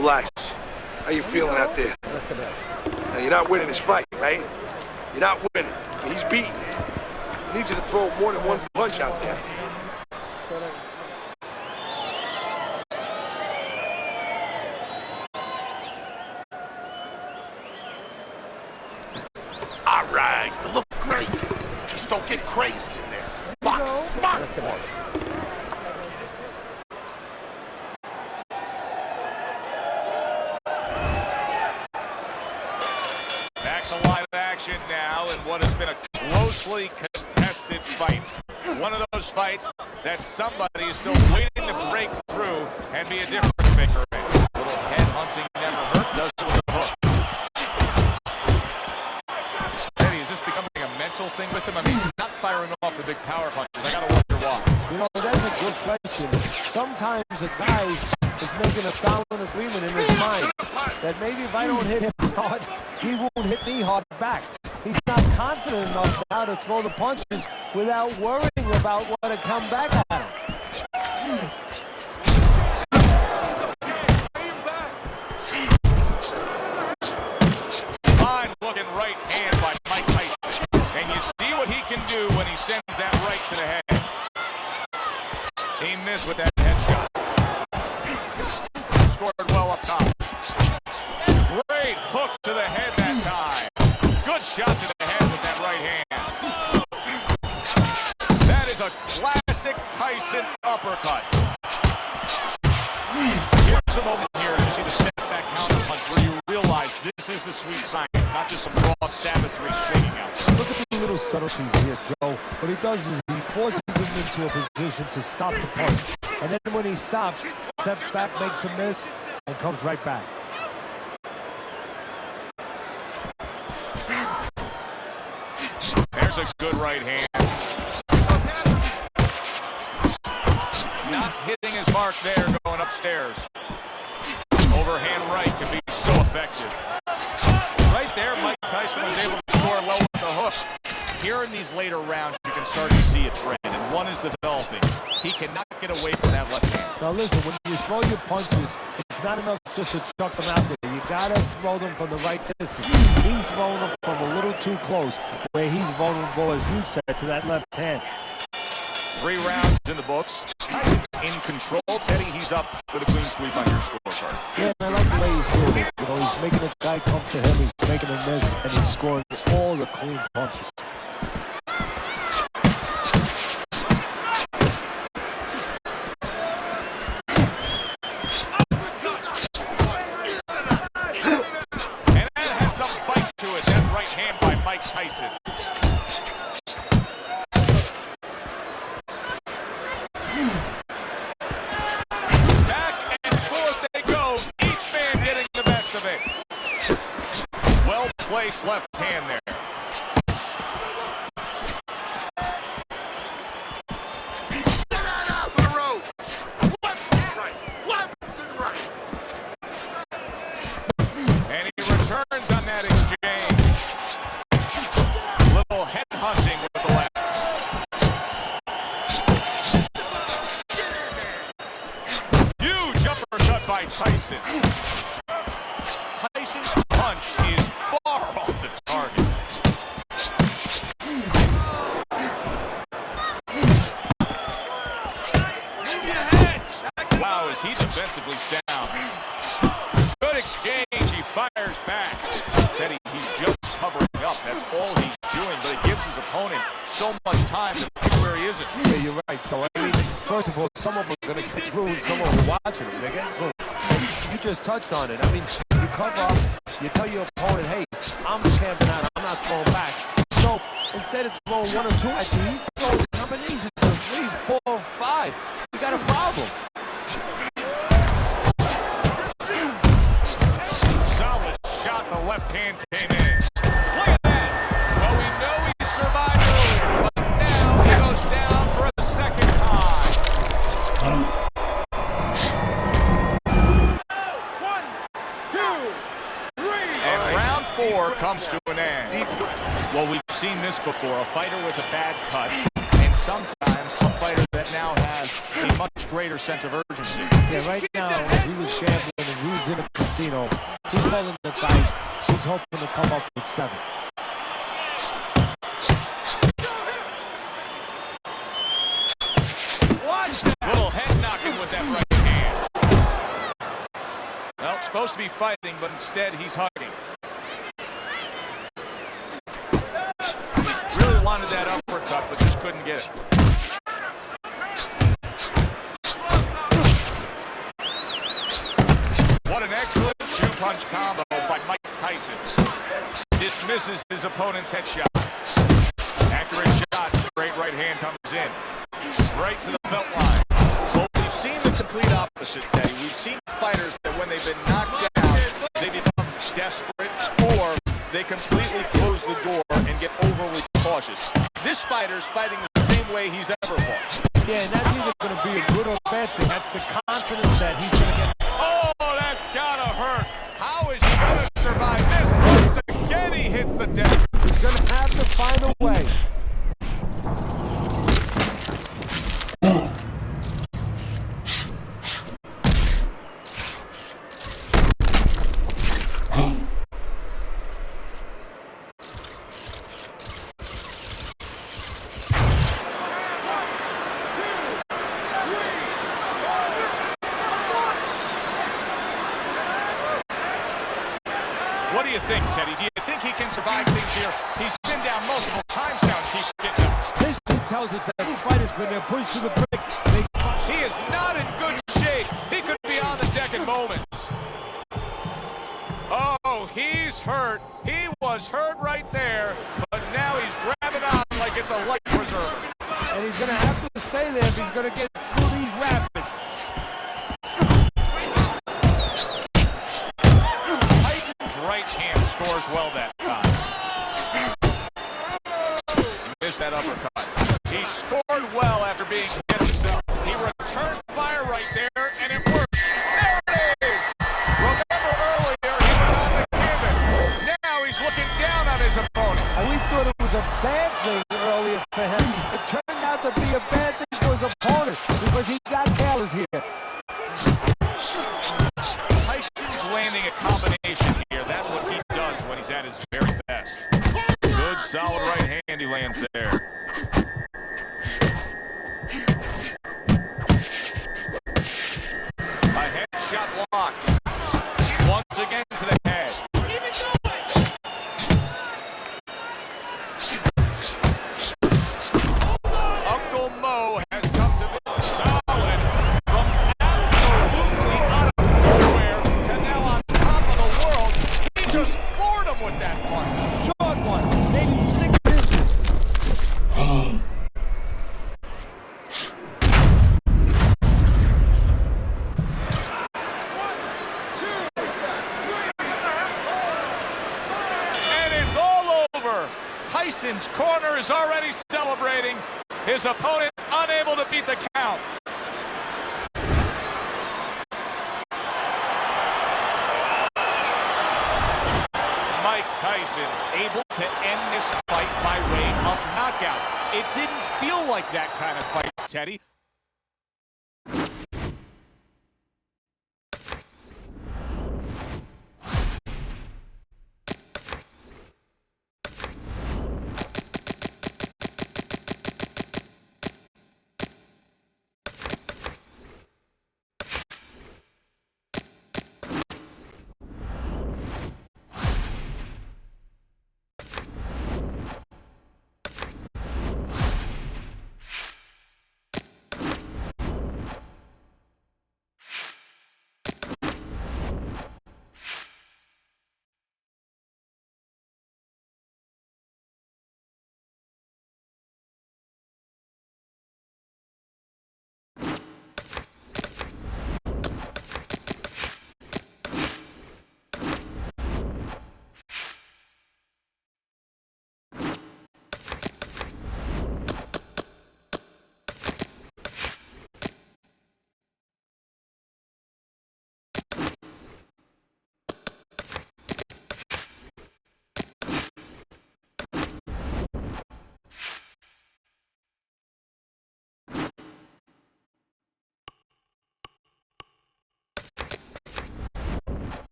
Relax. How you feeling out there? Now, you're not winning this fight, right? You're not winning. He's beaten. I need you to throw more than one punch out there. All right, you look great. Just don't get crazy in there. Box, box, boy. Back to live action now in what has been a closely contested fight. One of those fights that somebody is still waiting to break through and be a difference maker. A little head hunting never hurt, does it with a hook. Is this becoming a mental thing with him? I mean, he's not firing off the big power punches. I gotta wonder why. You know, that's a good question. Sometimes a guy is making a silent agreement in his mind that maybe if I don't hit him hard, he won't hit me hard back. He's not confident enough now to throw the punches without worrying about what to come back at him. Fine looking right hand by Mike Tyson. And you see what he can do when he sends that right to the head. He missed with that headshot. Scored well up top. Great hook to the head that time. Good shot to the head with that right hand. That is a classic Tyson uppercut. Here's a moment here to see the step back counter punch where you realize this is the sweet science, not just some raw savagery swinging out. Look at the little subtleties here, Joe. What he does is he forces him into a position to stop the punch. And then when he stops, steps back, makes a miss, and comes right back. There's a good right hand. Not hitting his mark there, going upstairs. Overhand right can be so effective. Right there, Mike Tyson was able to score low with the hook. Here in these later rounds, you can start to see a trend, and one is developing. He cannot get away from that left hand. Now listen, when you throw your punches, it's not enough just to chuck them out there. You gotta throw them from the right distance. He's throwing them from a little too close, where he's vulnerable, as you said, to that left hand. 3 rounds in the books. Tyson's in control. Teddy, he's up with a clean sweep on your scorecard. Yeah, I like the way he's doing it. You know, he's making the guy come to him, he's making a miss, and he's scoring all the clean punches. And that has some fight to it, that right hand by Mike Tyson. Back and forth they go, each man getting the best of it. Well-placed left hand there. And he returns on that exchange. Little head hunting with the left. Huge uppercut by Tyson. Tyson's punch is far off the target. Wow, is he defensively sound. Good exchange, he fires back. Teddy, he's just covering up, that's all he's doing, but it gives his opponent so much time to pick where he isn't. Yeah, you're right. So, I mean, first of all, some of them are going to get through, and some of them are watching them. They're getting through. You just touched on it. I mean, you cover up, you tell your opponent, hey, I'm camping out, I'm not throwing back. So, instead of throwing 1 or 2 at you, he's throwing combinations of 3, 4, 5. You got a problem. Solid shot, the left hand came in. Look at that! Well, we know he survived earlier, but now he goes down for a second time. 1, 2, 3. And round 4 comes to an end. Well, we've seen this before. A fighter with a bad cut, and sometimes a fighter that now has a much greater sense of urgency. Yeah, right now, he was gambling and used in a casino. He's rolling the dice. He's hoping to come up with 7. Watch that! Little head knocking with that right hand. Well, supposed to be fighting, but instead he's hugging. Really wanted that uppercut, but just couldn't get it. What an excellent two-punch combo by Mike Tyson. Dismisses his opponent's headshot. Accurate shot, straight right hand comes in. Right to the belt line. Well, we've seen the complete opposite, Teddy. We've seen fighters that when they've been knocked down, they become desperate, or they completely close the door and get overly cautious. This fighter's fighting the same way he's ever fought. Yeah, and that's either going to be a good or bad thing. That's the confidence that he's going to get. Oh, that's gotta hurt. How is he gonna survive this? Once again, he hits the deck. He's going to have to find a way. What do you think, Teddy? Do you think he can survive things here? He's been down multiple times now and keeps getting up. History tells us that the fighter's been there pushed to the brink. He is not in good shape. He could be on the deck in moments. Oh, he's hurt. He was hurt right there, but now he's grabbing on like it's a life preserver. And he's going to have to stay there if he's going to get through these rapids. Right hand scores well that time. He missed that uppercut. He scored well after being hit himself. He returned fire right there, and it worked. There it is! Remember earlier, he was on the canvas. Now he's looking down on his opponent. And we thought it was a bad thing earlier for him. It turned out to be a bad thing for his opponent because he got careless here. Tyson's landing a combination here. That's what he does when he's at his very best. Good, solid right hand he lands there. A headshot block. Once again to the head. Uncle Mo has come to be solid from absolutely out of nowhere to now on top of the world. He just floored him with that punch. Short one, maybe 6 inches. And it's all over. Tyson's corner is already celebrating. His opponent unable to beat the count. Mike Tyson's able to end this fight by way of knockout. It didn't feel like that kind of fight, Teddy.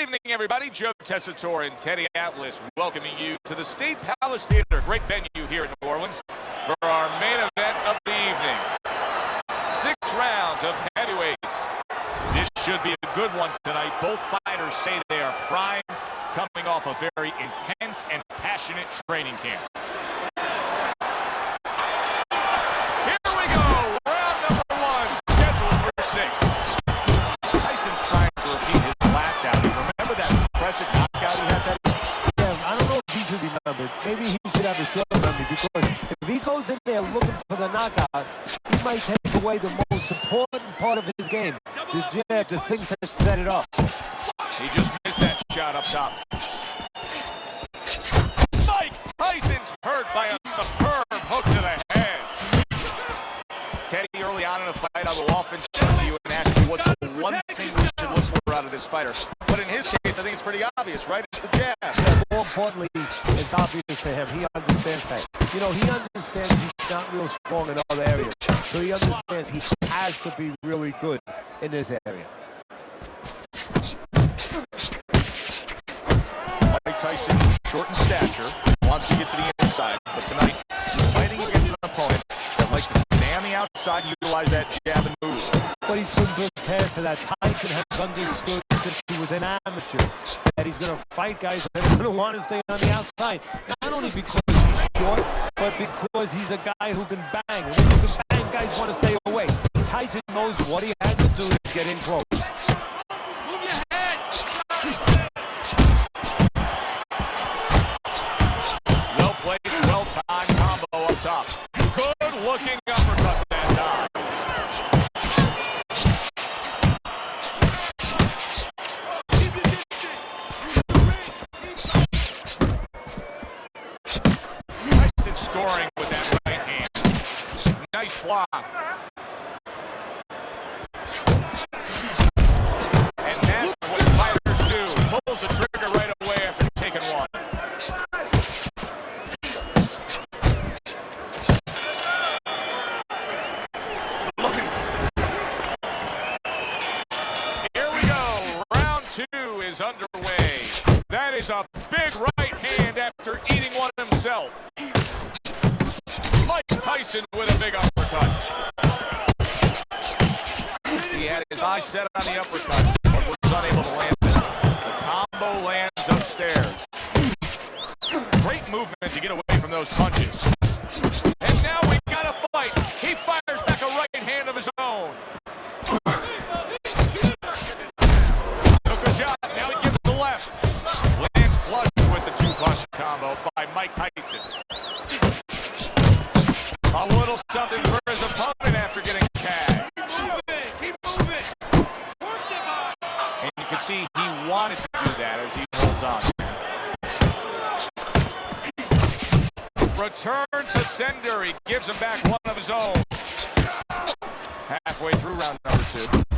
evening, everybody. Joe Tessitore and Teddy Atlas welcoming you to the State Palace Theater, great venue here in New Orleans, for our main event of the evening. 6 rounds of heavyweights. This should be a good one tonight. Both fighters say they are primed, coming off a very intense and passionate training camp. Here we go. Round number 1, scheduled for 6. Tyson's trying to repeat his last outing. Remember that impressive knockout he had that? Yeah, I don't know if he should be remembered. Maybe he should have a short memory, because if he goes in there looking for the knockout, he might take away the most important part of his game, the jab, the thing to set it up. He just missed that shot up top. Mike Tyson's hurt by a superb hook to the head. Teddy, early on in a fight, I will often turn to you and ask you what's the one thing we should look for out of this fighter. But in his case, I think it's pretty obvious, right? It's the jab. Yeah, more importantly, it's obvious to him. He understands that. You know, he understands he's not real strong in other areas. So he understands he has to be really good in this area. Mike Tyson, short in stature, wants to get to the inside. But tonight, he's fighting against an opponent that likes to stay on the outside and utilize that jab and move. But he's been prepared for that. Tyson has understood since he was an amateur that he's going to fight guys that are going to want to stay on the outside. Not only because he's short, but because he's a guy who can bang. And when you can bang, guys want to stay away. Tyson knows what he has to do to get in close. Move your head! Well placed, well timed combo up top. Good looking uppercut that time. Tyson scoring with that right hand. Nice block. And that's what fighters do. Pulls the trigger right away after taking one. Here we go. Round 2 is underway. That is a big right hand after eating one himself. Mike Tyson with a big uppercut. He had his eyes set on the uppercut, but was unable to land it. The combo lands upstairs. Great movement to get away from those punches. And now we got a fight. He fires back a right hand of his own. Took a shot. Now he gives the left. Lands flush with the 2-punch combo by Mike Tyson. A little something for his opponent after getting tagged. Keep moving. And you can see he wanted to do that as he holds on. Return to sender. He gives him back one of his own. Halfway through round number 2.